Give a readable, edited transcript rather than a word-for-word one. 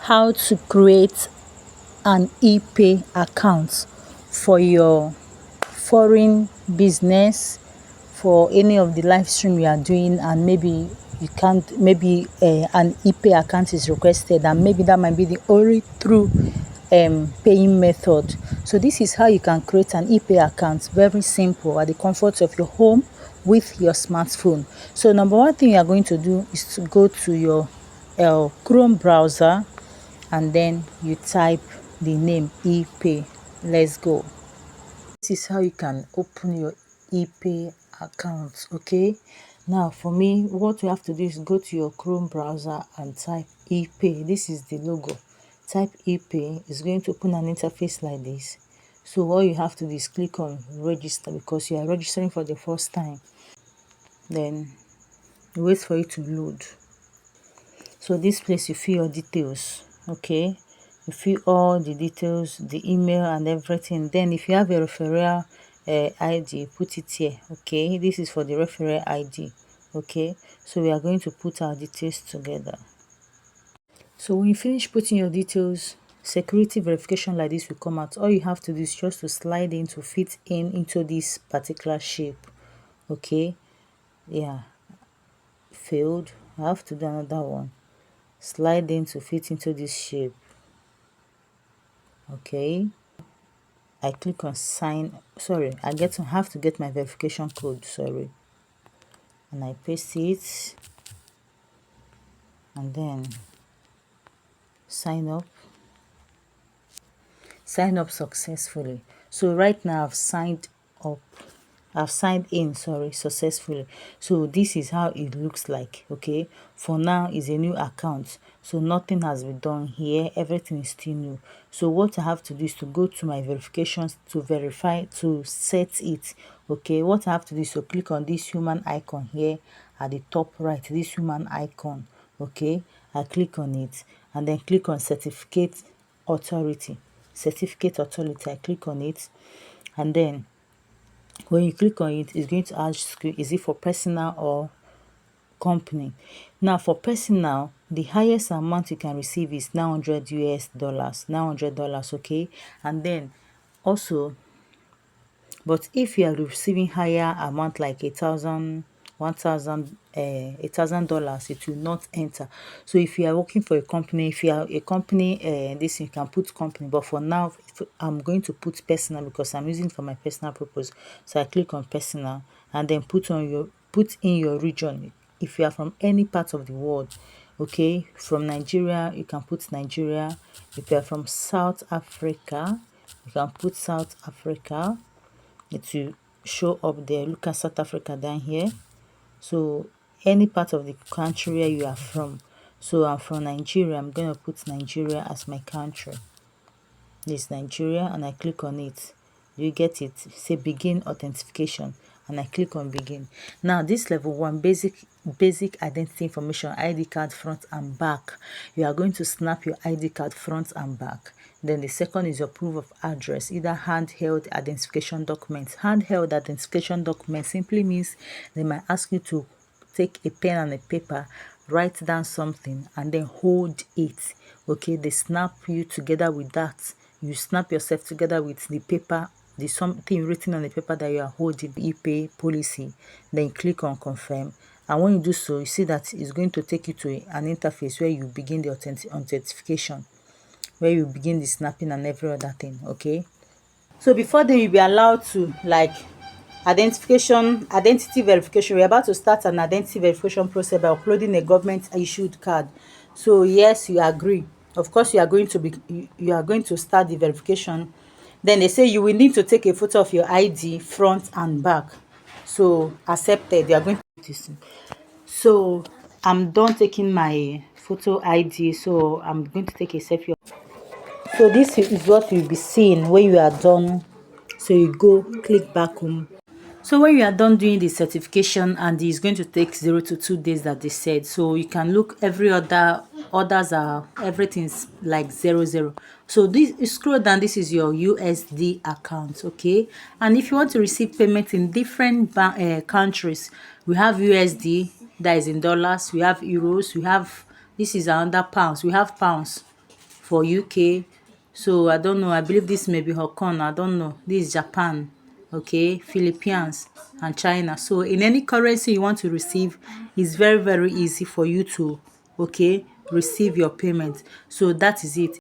how to create an EPay account for your foreign business, for any of the live stream you are doing, and maybe you can't, maybe an EPay account is requested, and maybe that might be the only true paying method. So this is how you can create an EPay account. Very simple, at the comfort of your home with your smartphone. So number one thing you are going to do is to go to your Chrome browser, and then you type the name EPay. Let's go. This is how you can open your EPay account. Okay, now for me, what you have to do is go to your Chrome browser and type EPay. This is the logo. Type EPay. It's going to open an interface like this. So all you have to do is click on register, because you are registering for the first time. Then wait for it to load. So this place, you fill your details. Okay, you fill all the details, the email and everything. Then if you have a referral ID, put it here. Okay, this is for the referral ID. Okay, so we are going to put our details together. So when you finish putting your details, security verification like this will come out. All you have to do is just to slide in to fit in into this particular shape. Okay, yeah, failed. I have to do another one. Slide in to fit into this shape. Okay, I click on sign. Sorry, I have to get my verification code. Sorry, and I paste it, and then sign up. Sign up successfully. So right now up I've signed in, sorry, successfully. So this is how it looks like. Okay, for now is a new account, so nothing has been done here, everything is still new. So what I have to do is to go to my verifications to verify, to set it. Okay, what I have to do is to click on this human icon here at the top right, this human icon. Okay, I click on it, and then click on certificate authority. I click on it, and then when you click on it, it's going to ask you, is it for personal or company? Now for personal, the highest amount you can receive is $900, $900. Okay, and then also, but if you are receiving higher amount like $1,000, it will not enter. So if you are working for a company, if you are a company, this you can put company, but for now I'm going to put personal because I'm using for my personal purpose. So I click on personal, and then put in your region. If you are from any part of the world, okay, from Nigeria, you can put Nigeria. If you are from South Africa, you can put South Africa. It will show up there. Look at South Africa down here. So any part of the country where you are from. So I'm from Nigeria. I'm going to put Nigeria as my country. This Nigeria, and I click on it. Do you get it? Say begin authentication, and I click on begin. Now this level 1, basic identity information, ID card front and back. You are going to snap your ID card front and back. Then the second is your proof of address, either handheld identification documents. Handheld identification document simply means they might ask you to take a pen and a paper, write down something, and then hold it. Okay, they snap you together with that. You snap yourself together with the paper, the something written on the paper that you are holding, the EPay policy. Then click on confirm, and when you do so, you see that it's going to take you to an interface where you begin the authentication, where you begin the snapping and every other thing. Okay, so before then you'll be allowed to, like, identity verification. We're about to start an identity verification process by uploading a government issued card. So yes, you agree. Of course, you are going to start the verification. Then they say you will need to take a photo of your ID front and back. So accepted. You are going to do this. So I'm done taking my photo ID, so I'm going to take a selfie. So this is what you'll be seeing when you are done. So you go click back home. So when you are done doing the certification, and it's going to take 0 to 2 days that they said, so you can look, others are, everything's like 00. So this, you scroll down, this is your USD account. Okay, and if you want to receive payment in different countries, we have USD, that is in dollars, we have euros, we have, this is another pounds, we have pounds. for UK. So I don't know. I believe this may be Hong Kong. I don't know. This is Japan, okay, Philippines and China. So in any currency you want to receive, it's very, very easy for you to, okay, receive your payment. So that is it.